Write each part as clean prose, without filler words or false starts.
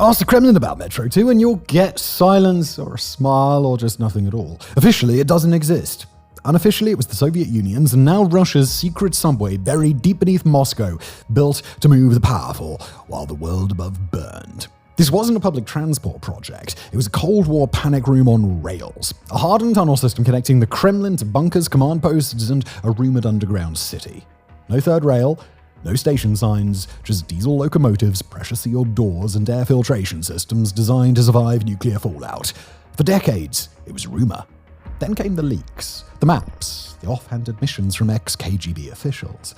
Ask the Kremlin about Metro 2 and you'll get silence or a smile or just nothing at all. Officially, it doesn't exist. Unofficially, it was the Soviet Union's and now Russia's secret subway buried deep beneath Moscow, built to move the powerful while the world above burned. This wasn't a public transport project. It was a Cold War panic room on rails, a hardened tunnel system connecting the Kremlin to bunkers, command posts, and a rumored underground city. No third rail, no station signs, just diesel locomotives, pressure-sealed doors, and air filtration systems designed to survive nuclear fallout. For decades, it was a rumor. Then came the leaks, the maps, the offhand admissions from ex-KGB officials.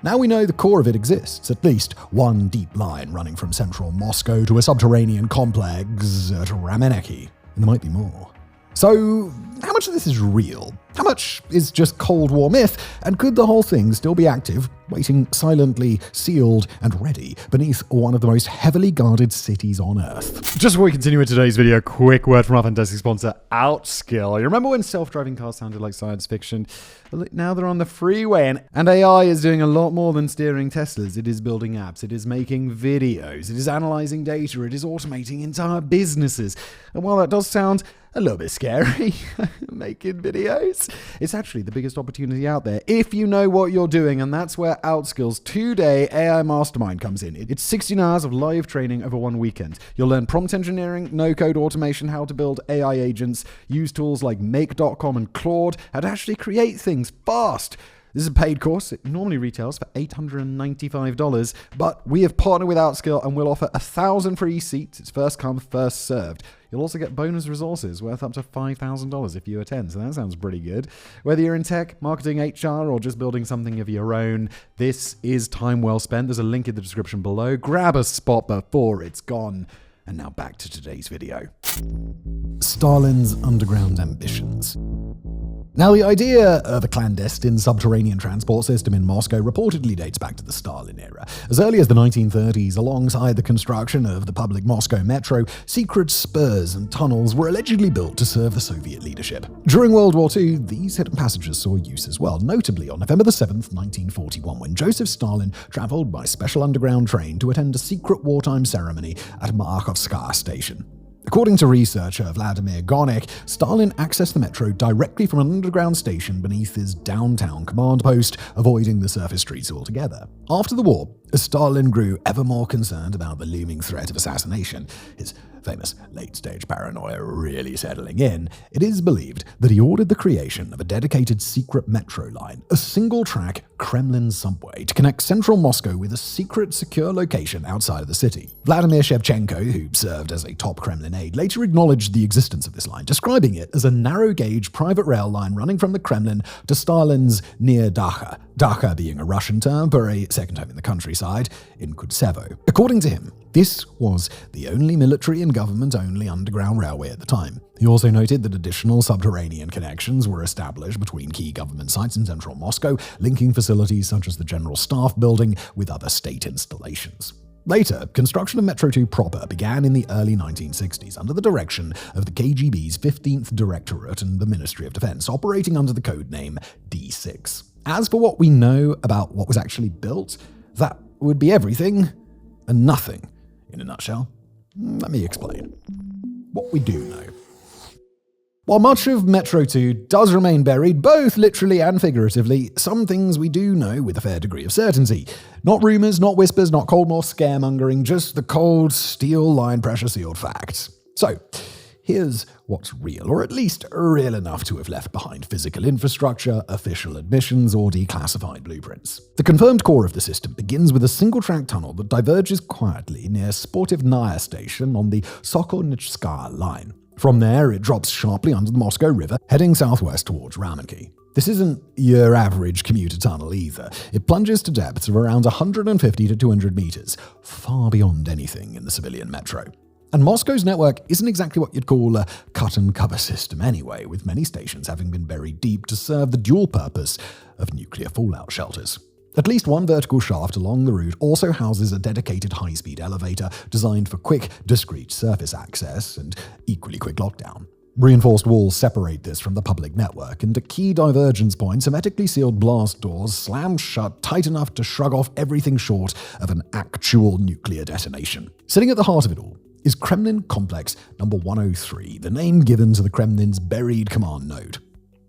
Now we know the core of it exists, at least one deep line running from central Moscow to a subterranean complex at Rameneki, and there might be more. So, how much of this is real? How much is just Cold War myth? And could the whole thing still be active, waiting silently, sealed, and ready beneath one of the most heavily guarded cities on Earth? Just before we continue with today's video, a quick word from our fantastic sponsor, Outskill. You remember when self-driving cars sounded like science fiction? Well, look, now they're on the freeway, and AI is doing a lot more than steering Teslas. It is building apps, it is making videos, it is analyzing data, it is automating entire businesses. And while that does sound a little bit scary, making videos, it's actually the biggest opportunity out there if you know what you're doing, and that's where Outskill's 2-day AI Mastermind comes in. It's 16 hours of live training over one weekend. You'll learn prompt engineering, no-code automation, how to build AI agents, use tools like Make.com and Claude, how to actually create things fast. This is a paid course. It normally retails for $895, but we have partnered with Outskill and we'll offer 1,000 free seats. It's first come, first served. You'll also get bonus resources worth up to $5,000 if you attend, so that sounds pretty good. Whether you're in tech, marketing, HR, or just building something of your own, this is time well spent. There's a link in the description below. Grab a spot before it's gone. And now back to today's video. Stalin's underground ambitions. Now, the idea of a clandestine subterranean transport system in Moscow reportedly dates back to the Stalin era. As early as the 1930s, alongside the construction of the public Moscow metro, secret spurs and tunnels were allegedly built to serve the Soviet leadership. During World War II, these hidden passages saw use as well, notably on November 7th, 1941, when Joseph Stalin traveled by special underground train to attend a secret wartime ceremony at Markovskaya station. According to researcher Vladimir Gonik, Stalin accessed the metro directly from an underground station beneath his downtown command post, avoiding the surface streets altogether. After the war, as Stalin grew ever more concerned about the looming threat of assassination, his famous late-stage paranoia really settling in, it is believed that he ordered the creation of a dedicated secret metro line, a single-track Kremlin subway to connect central Moscow with a secret, secure location outside of the city. Vladimir Shevchenko, who served as a top Kremlin aide, later acknowledged the existence of this line, describing it as a narrow-gauge private rail line running from the Kremlin to Stalin's near Dakha, Dakha being a Russian term for a second home in the countryside in Kudsevo. According to him, this was the only military and government-only underground railway at the time. He also noted that additional subterranean connections were established between key government sites in central Moscow, linking facilities such as the General Staff Building with other state installations. Later, construction of Metro 2 proper began in the early 1960s under the direction of the KGB's 15th Directorate and the Ministry of Defense, operating under the code name D6. As for what we know about what was actually built, that would be everything and nothing. In a nutshell, let me explain. What we do know. While much of Metro 2 does remain buried, both literally and figuratively, some things we do know with a fair degree of certainty. Not rumors, not whispers, not cold war scaremongering, just the cold, steel-line, pressure-sealed facts. So, here's what's real, or at least real enough to have left behind physical infrastructure, official admissions, or declassified blueprints. The confirmed core of the system begins with a single-track tunnel that diverges quietly near Sportivnaya station on the Sokolnitskaya line. From there, it drops sharply under the Moscow River, heading southwest towards Rameneki. This isn't your average commuter tunnel either. It plunges to depths of around 150 to 200 meters, far beyond anything in the civilian metro. And Moscow's network isn't exactly what you'd call a cut-and-cover system anyway, with many stations having been buried deep to serve the dual purpose of nuclear fallout shelters. At least one vertical shaft along the route also houses a dedicated high-speed elevator designed for quick, discrete surface access and equally quick lockdown. Reinforced walls separate this from the public network, and at key divergence points, hermetically sealed blast doors slam shut tight enough to shrug off everything short of an actual nuclear detonation. Sitting at the heart of it all is Kremlin Complex number 103, the name given to the Kremlin's buried command node.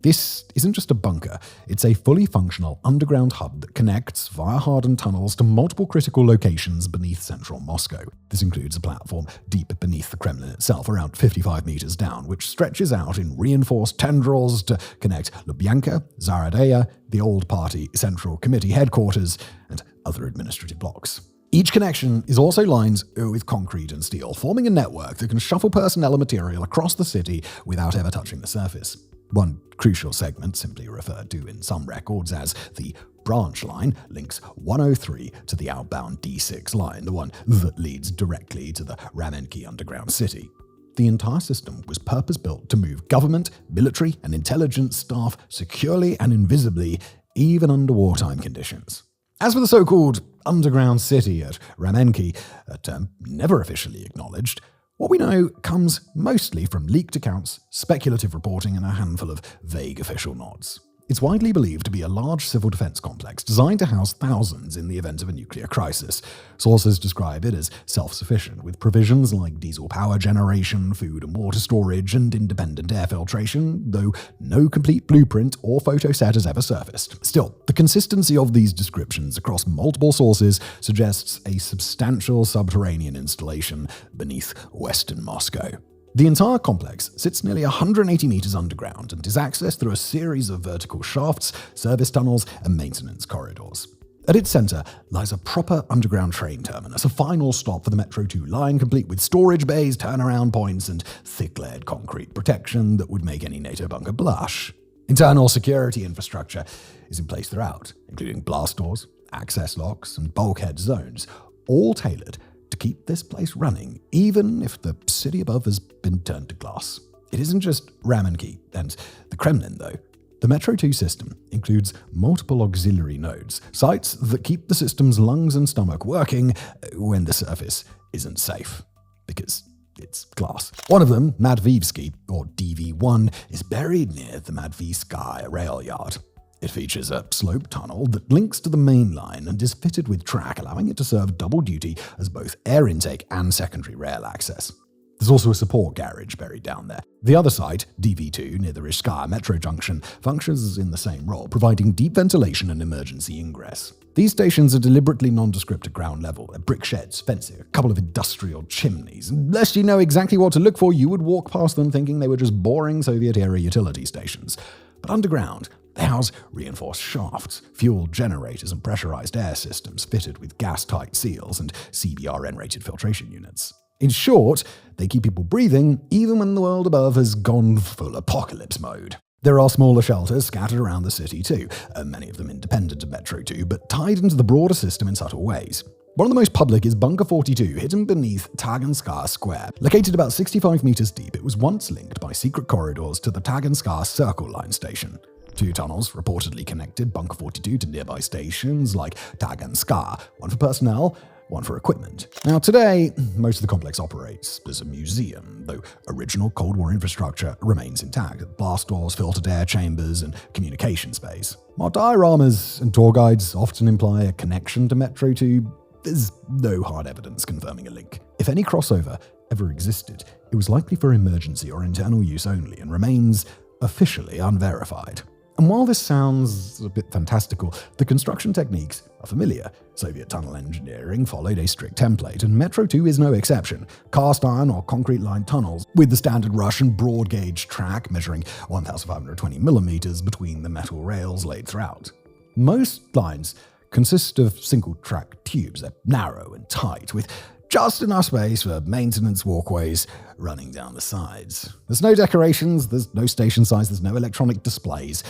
This isn't just a bunker, it's a fully functional underground hub that connects via hardened tunnels to multiple critical locations beneath central Moscow. This includes a platform deep beneath the Kremlin itself, around 55 meters down, which stretches out in reinforced tendrils to connect Lubyanka, Zaradaya, the old party Central Committee headquarters, and other administrative blocks. Each connection is also lined with concrete and steel, forming a network that can shuffle personnel and material across the city without ever touching the surface. One crucial segment, simply referred to in some records as the branch line, links 103 to the outbound D6 line, the one that leads directly to the Ramenki underground city. The entire system was purpose-built to move government, military, and intelligence staff securely and invisibly, even under wartime conditions. As for the so-called underground city at Ramenki, a term never officially acknowledged, what we know comes mostly from leaked accounts, speculative reporting, and a handful of vague official nods. It's widely believed to be a large civil defense complex designed to house thousands in the event of a nuclear crisis. Sources describe it as self-sufficient, with provisions like diesel power generation, food and water storage, and independent air filtration, though no complete blueprint or photo set has ever surfaced. Still, the consistency of these descriptions across multiple sources suggests a substantial subterranean installation beneath western Moscow. The entire complex sits nearly 180 meters underground and is accessed through a series of vertical shafts, service tunnels, and maintenance corridors. At its center lies a proper underground train terminus, a final stop for the Metro 2 line, complete with storage bays, turnaround points, and thick-layered concrete protection that would make any NATO bunker blush. Internal security infrastructure is in place throughout, including blast doors, access locks, and bulkhead zones, all tailored to keep this place running, even if the city above has been turned to glass. It isn't just Ramenki and the Kremlin, though. The Metro 2 system includes multiple auxiliary nodes, sites that keep the system's lungs and stomach working when the surface isn't safe, because it's glass. One of them, Matvivsky, or DV1, is buried near the Matvivskaya rail yard. It features a slope tunnel that links to the main line and is fitted with track, allowing it to serve double duty as both air intake and secondary rail access. There's also a support garage buried down there. The other site, DV2, near the Rishskaya metro junction, functions in the same role, providing deep ventilation and emergency ingress. These stations are deliberately nondescript at ground level. They're brick sheds, fencing, a couple of industrial chimneys. Unless you know exactly what to look for, you would walk past them thinking they were just boring Soviet-era utility stations. But underground, they house reinforced shafts, fuel generators, and pressurized air systems fitted with gas-tight seals and CBRN-rated filtration units. In short, they keep people breathing even when the world above has gone full apocalypse mode. There are smaller shelters scattered around the city too, many of them independent of Metro 2, but tied into the broader system in subtle ways. One of the most public is Bunker 42, hidden beneath Taganskaya Square. Located about 65 meters deep, it was once linked by secret corridors to the Taganskaya Circle Line station. 2 tunnels reportedly connected Bunker 42 to nearby stations like Taganskaya, one for personnel, one for equipment. Now today, most of the complex operates as a museum, though original Cold War infrastructure remains intact. Blast doors, filtered air chambers, and communication space. While dioramas and tour guides often imply a connection to Metro 2, there's no hard evidence confirming a link. If any crossover ever existed, it was likely for emergency or internal use only and remains officially unverified. And while this sounds a bit fantastical, the construction techniques are familiar. Soviet tunnel engineering followed a strict template, and Metro 2 is no exception. Cast iron or concrete-lined tunnels with the standard Russian broad-gauge track measuring 1,520 millimeters between the metal rails laid throughout. Most lines consist of single-track tubes. They're narrow and tight, with just enough space for maintenance walkways running down the sides. There's no decorations, there's no station signs, there's no electronic displays.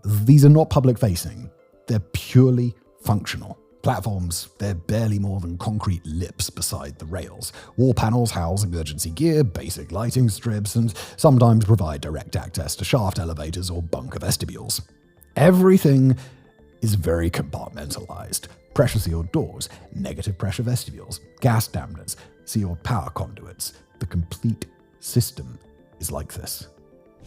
These are not public-facing. They're purely functional. Platforms, they're barely more than concrete lips beside the rails. Wall panels house emergency gear, basic lighting strips, and sometimes provide direct access to shaft elevators or bunker vestibules. Everything is very compartmentalized. Pressure-sealed doors, negative pressure vestibules, gas dampeners, sealed power conduits. The complete system is like this.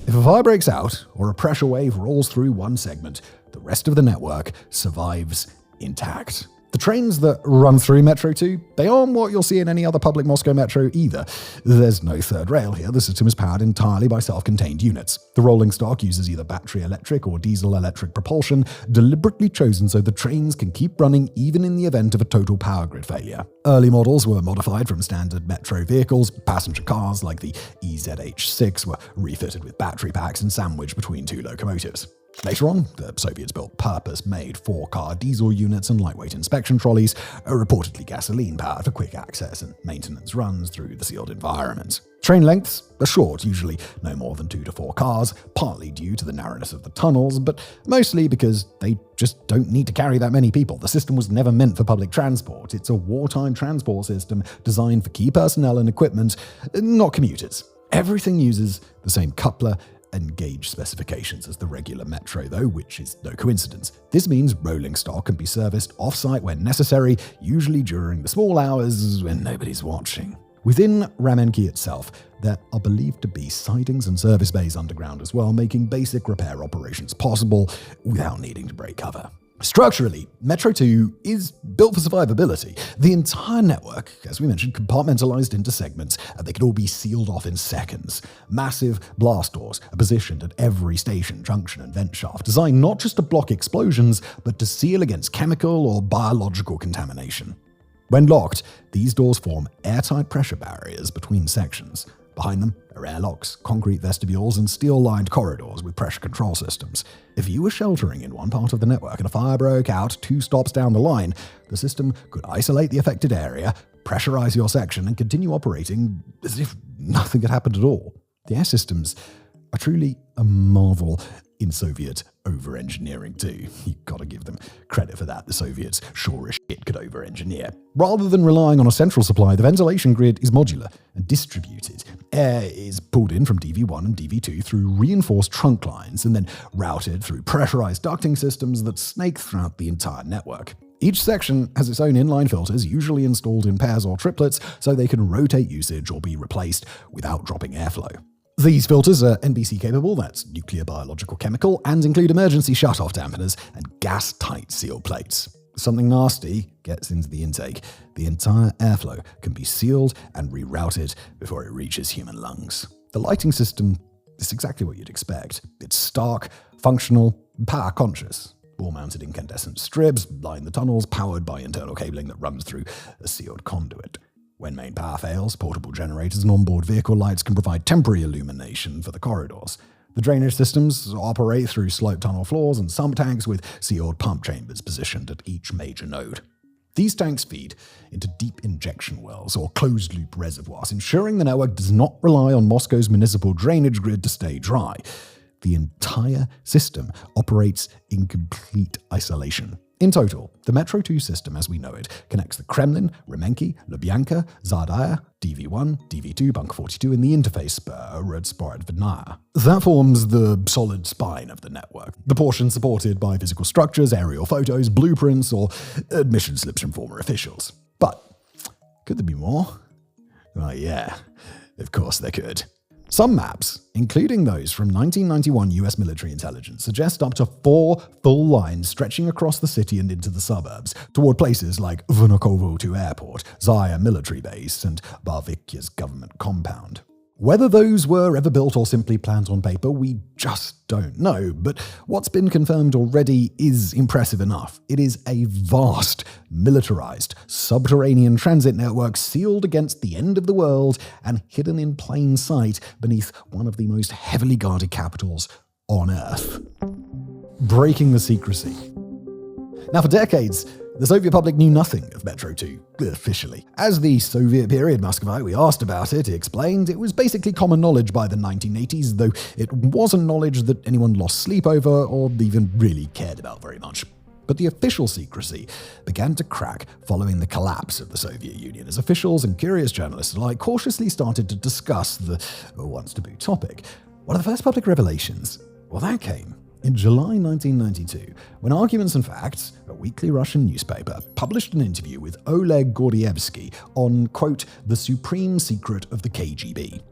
If a fire breaks out or a pressure wave rolls through one segment, the rest of the network survives intact. The trains that run through Metro 2, they aren't what you'll see in any other public Moscow metro either. There's no third rail here. The system is powered entirely by self-contained units. The rolling stock uses either battery electric or diesel electric propulsion, deliberately chosen so the trains can keep running even in the event of a total power grid failure. Early models were modified from standard metro vehicles. Passenger cars like the EZH6 were refitted with battery packs and sandwiched between two locomotives. Later on, the Soviets built purpose-made 4-car diesel units and lightweight inspection trolleys, reportedly gasoline-powered for quick access and maintenance runs through the sealed environment. Train lengths are short, usually no more than 2 to 4 cars, partly due to the narrowness of the tunnels, but mostly because they just don't need to carry that many people. The system was never meant for public transport. It's a wartime transport system designed for key personnel and equipment, not commuters. Everything uses the same coupler and gauge specifications as the regular metro, though, which is no coincidence. This means rolling stock can be serviced off-site when necessary, usually during the small hours when nobody's watching. Within Ramenki itself, there are believed to be sidings and service bays underground as well, making basic repair operations possible without needing to break cover. Structurally, Metro 2 is built for survivability. The entire network, as we mentioned, compartmentalized into segments, and they could all be sealed off in seconds. Massive blast doors are positioned at every station, junction, and vent shaft, designed not just to block explosions, but to seal against chemical or biological contamination. When locked, these doors form airtight pressure barriers between sections. Behind them are airlocks, concrete vestibules, and steel-lined corridors with pressure control systems. If you were sheltering in one part of the network and a fire broke out 2 stops down the line, the system could isolate the affected area, pressurize your section, and continue operating as if nothing had happened at all. The air systems are truly a marvel in Soviet over-engineering too. You've got to give them credit for that. The Soviets sure as shit could over-engineer. Rather than relying on a central supply, the ventilation grid is modular and distributed. Air is pulled in from DV1 and DV2 through reinforced trunk lines and then routed through pressurized ducting systems that snake throughout the entire network. Each section has its own inline filters, usually installed in pairs or triplets, so they can rotate usage or be replaced without dropping airflow. These filters are NBC capable, that's nuclear, biological, chemical, and include emergency shutoff dampeners and gas-tight seal plates. If something nasty gets into the intake, the entire airflow can be sealed and rerouted before it reaches human lungs. The lighting system is exactly what you'd expect. It's stark, functional, and power-conscious. Wall-mounted incandescent strips line the tunnels, powered by internal cabling that runs through a sealed conduit. When main power fails, portable generators and onboard vehicle lights can provide temporary illumination for the corridors. The drainage systems operate through sloped tunnel floors and sump tanks with sealed pump chambers positioned at each major node. These tanks feed into deep injection wells or closed-loop reservoirs, ensuring the network does not rely on Moscow's municipal drainage grid to stay dry. The entire system operates in complete isolation. In total, the Metro 2 system as we know it connects the Kremlin, Ramenki, Lubyanka, Zardaya, DV1, DV2, Bunker 42, and the interface spur at Sporodvinaya. That forms the solid spine of the network, the portion supported by physical structures, aerial photos, blueprints, or admission slips from former officials. But could there be more? Well, yeah, of course there could. Some maps, including those from 1991 US military intelligence, suggest up to 4 full lines stretching across the city and into the suburbs, toward places like Vnukovo 2 Airport, Zaya military base, and Barvikya's government compound. Whether those were ever built or simply planned on paper, we just don't know, but what's been confirmed already is impressive enough. It is a vast, militarized, subterranean transit network sealed against the end of the world and hidden in plain sight beneath one of the most heavily guarded capitals on Earth. Breaking the secrecy. Now, for decades, the Soviet public knew nothing of Metro 2, officially. As the Soviet period Muscovite we asked about it, he explained it was basically common knowledge by the 1980s, though it wasn't knowledge that anyone lost sleep over or even really cared about very much. But the official secrecy began to crack following the collapse of the Soviet Union, as officials and curious journalists alike cautiously started to discuss the once taboo topic. One of the first public revelations, well, that came in July 1992, when Arguments and Facts, a weekly Russian newspaper, published an interview with Oleg Gordievsky on, quote, the supreme secret of the KGB.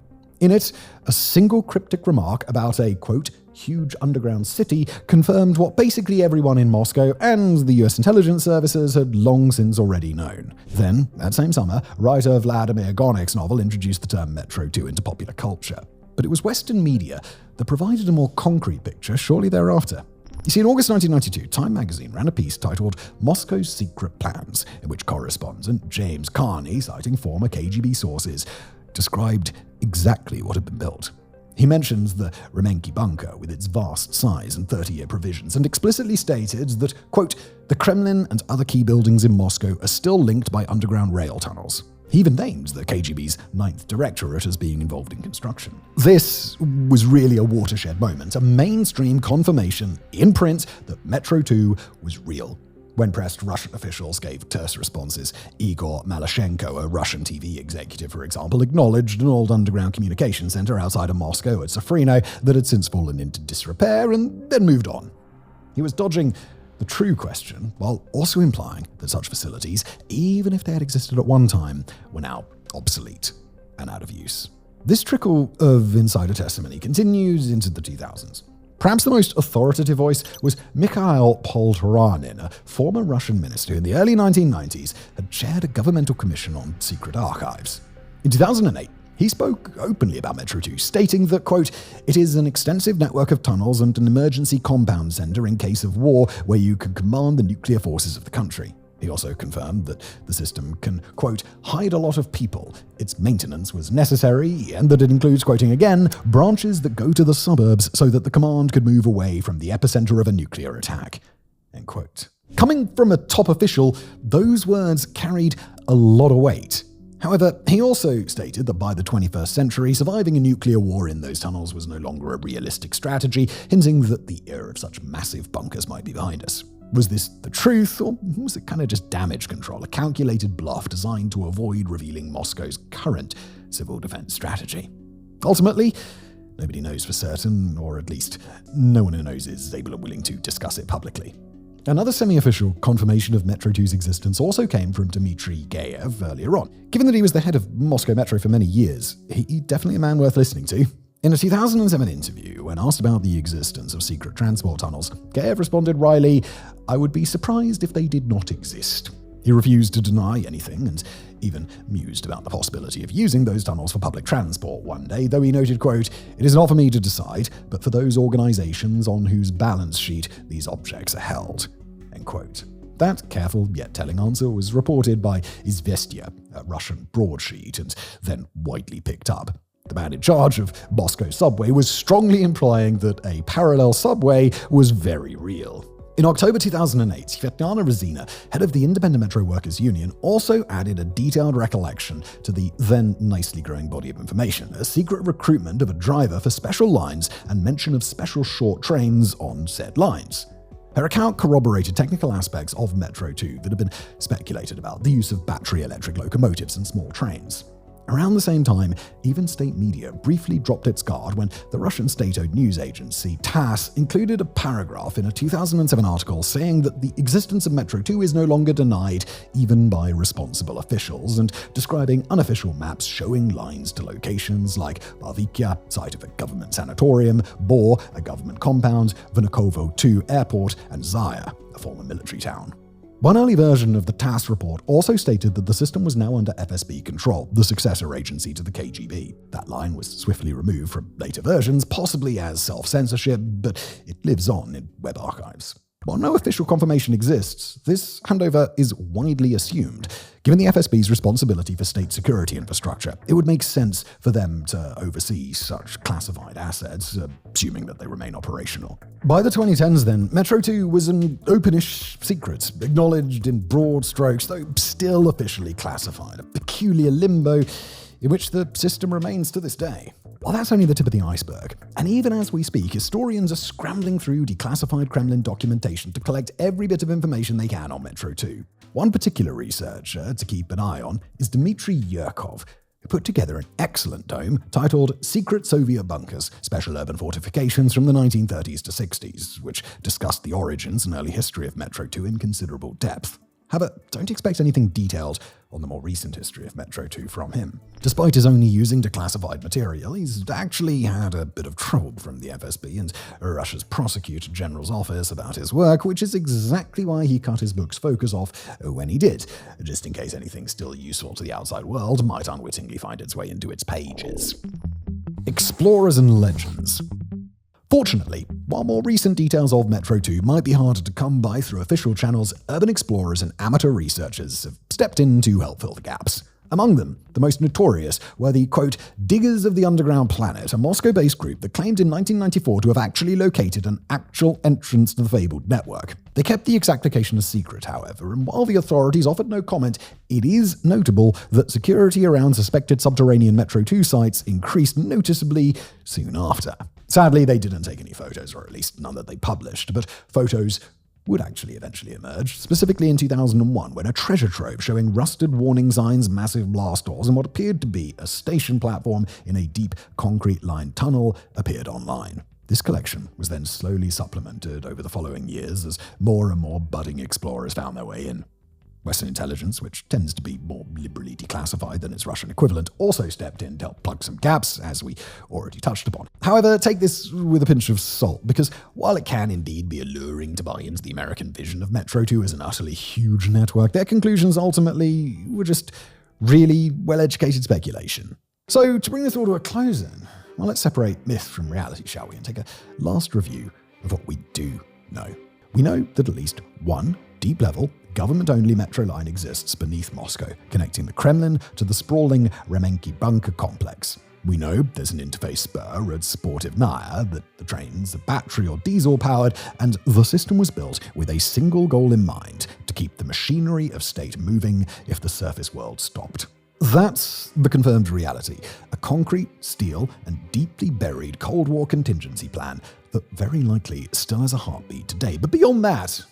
In it, a single cryptic remark about a, quote, huge underground city confirmed what basically everyone in Moscow and the US intelligence services had long since already known. Then, that same summer, writer Vladimir Gornik's novel introduced the term Metro 2 into popular culture. But it was Western media that provided a more concrete picture shortly thereafter. You see, in August 1992, Time magazine ran a piece titled Moscow's Secret Plans, in which correspondent James Carney, citing former KGB sources, described exactly what had been built. He mentions the Remenki bunker with its vast size and 30-year provisions, and explicitly stated that, quote, the Kremlin and other key buildings in Moscow are still linked by underground rail tunnels. He even named the KGB's 9th Directorate as being involved in construction. This was really a watershed moment, a mainstream confirmation in print that Metro 2 was real. When pressed, Russian officials gave terse responses. Igor Malashenko, a Russian TV executive, for example, acknowledged an old underground communication center outside of Moscow at Sofrino that had since fallen into disrepair and then moved on. He was dodging the true question, while also implying that such facilities, even if they had existed at one time, were now obsolete and out of use. This trickle of insider testimony continues into the 2000s. Perhaps the most authoritative voice was Mikhail Poltaranin, a former Russian minister who in the early 1990s had chaired a governmental commission on secret archives. In 2008, he spoke openly about Metro 2, stating that, quote, it is an extensive network of tunnels and an emergency compound center in case of war where you can command the nuclear forces of the country. He also confirmed that the system can, quote, hide a lot of people, its maintenance was necessary, and that it includes, quoting again, branches that go to the suburbs so that the command could move away from the epicenter of a nuclear attack, end quote. Coming from a top official, those words carried a lot of weight. However, he also stated that by the 21st century, surviving a nuclear war in those tunnels was no longer a realistic strategy, hinting that the era of such massive bunkers might be behind us. Was this the truth, or was it kind of just damage control, a calculated bluff designed to avoid revealing Moscow's current civil defense strategy? Ultimately, nobody knows for certain, or at least no one who knows is able and willing to discuss it publicly. Another semi-official confirmation of Metro 2's existence also came from Dmitry Gayev earlier on. Given that he was the head of Moscow Metro for many years, he's definitely a man worth listening to. In a 2007 interview, when asked about the existence of secret transport tunnels, Gayev responded wryly, I would be surprised if they did not exist. He refused to deny anything and even mused about the possibility of using those tunnels for public transport one day, though he noted, quote, it is not for me to decide, but for those organizations on whose balance sheet these objects are held, end quote. That careful yet telling answer was reported by Izvestia, a Russian broadsheet, and then widely picked up. The man in charge of Moscow subway was strongly implying that a parallel subway was very real. In October 2008, Svetlana Razina, head of the Independent Metro Workers Union, also added a detailed recollection to the then nicely growing body of information, a secret recruitment of a driver for special lines and mention of special short trains on said lines. Her account corroborated technical aspects of Metro 2 that had been speculated about, the use of battery electric locomotives and small trains. Around the same time, even state media briefly dropped its guard when the Russian state-owned news agency TASS included a paragraph in a 2007 article saying that the existence of Metro 2 is no longer denied even by responsible officials, and describing unofficial maps showing lines to locations like Barvikia, site of a government sanatorium, Bor, a government compound, Vnukovo 2 airport, and Zaya, a former military town. One early version of the TASS report also stated that the system was now under FSB control, the successor agency to the KGB. That line was swiftly removed from later versions, possibly as self-censorship, but it lives on in web archives. While no official confirmation exists, this handover is widely assumed. Given the FSB's responsibility for state security infrastructure, it would make sense for them to oversee such classified assets, assuming that they remain operational. By the 2010s then, Metro 2 was an openish secret, acknowledged in broad strokes, though still officially classified, a peculiar limbo in which the system remains to this day. Well, that's only the tip of the iceberg. And even as we speak, historians are scrambling through declassified Kremlin documentation to collect every bit of information they can on Metro 2. One particular researcher to keep an eye on is Dmitry Yurkov, who put together an excellent tome titled Secret Soviet Bunkers, Special Urban Fortifications from the 1930s to 60s, which discussed the origins and early history of Metro 2 in considerable depth. However, don't expect anything detailed on the more recent history of Metro 2 from him. Despite his only using declassified material, he's actually had a bit of trouble from the FSB and Russia's Prosecutor General's office about his work, which is exactly why he cut his book's focus off when he did, just in case anything still useful to the outside world might unwittingly find its way into its pages. Explorers and legends. Fortunately, while more recent details of Metro 2 might be harder to come by through official channels, urban explorers and amateur researchers have stepped in to help fill the gaps. Among them, the most notorious were the, quote, Diggers of the Underground Planet, a Moscow-based group that claimed in 1994 to have actually located an actual entrance to the fabled network. They kept the exact location a secret, however, and while the authorities offered no comment, it is notable that security around suspected subterranean Metro 2 sites increased noticeably soon after. Sadly, they didn't take any photos, or at least none that they published, but photos would actually eventually emerge, specifically in 2001, when a treasure trove showing rusted warning signs, massive blast doors, and what appeared to be a station platform in a deep concrete-lined tunnel appeared online. This collection was then slowly supplemented over the following years as more and more budding explorers found their way in. Western intelligence, which tends to be more liberally declassified than its Russian equivalent, also stepped in to help plug some gaps, as we already touched upon. However, take this with a pinch of salt, because while it can indeed be alluring to buy into the American vision of Metro 2 as an utterly huge network, their conclusions ultimately were just really well-educated speculation. So, to bring this all to a close then, well, let's separate myth from reality, shall we, and take a last review of what we do know. We know that at least one deep-level, government-only metro line exists beneath Moscow, connecting the Kremlin to the sprawling Remenki bunker complex. We know there's an interface spur at Sportivnaya, that the trains are battery or diesel-powered, and the system was built with a single goal in mind: to keep the machinery of state moving if the surface world stopped. That's the confirmed reality, a concrete, steel, and deeply buried Cold War contingency plan that very likely still has a heartbeat today. But beyond that,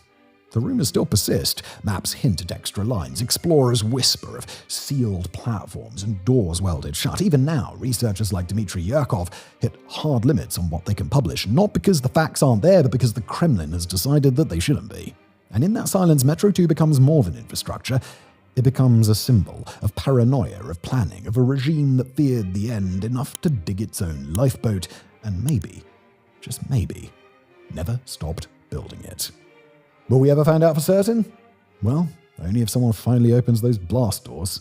the rumors still persist. Maps hint at extra lines. Explorers whisper of sealed platforms and doors welded shut. Even now, researchers like Dmitry Yurkov hit hard limits on what they can publish, not because the facts aren't there, but because the Kremlin has decided that they shouldn't be. And in that silence, Metro 2 becomes more than infrastructure. It becomes a symbol of paranoia, of planning, of a regime that feared the end enough to dig its own lifeboat, and maybe, just maybe, never stopped building it. Will we ever find out for certain? Well, only if someone finally opens those blast doors.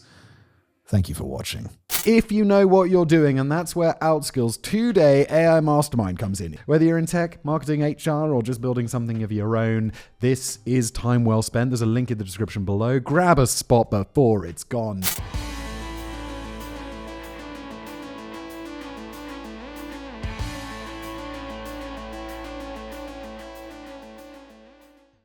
Thank you for watching. If you know what you're doing, and that's where Outskill's 2-day AI mastermind comes in. Whether you're in tech, marketing, HR, or just building something of your own, this is time well spent. There's a link in the description below. Grab a spot before it's gone.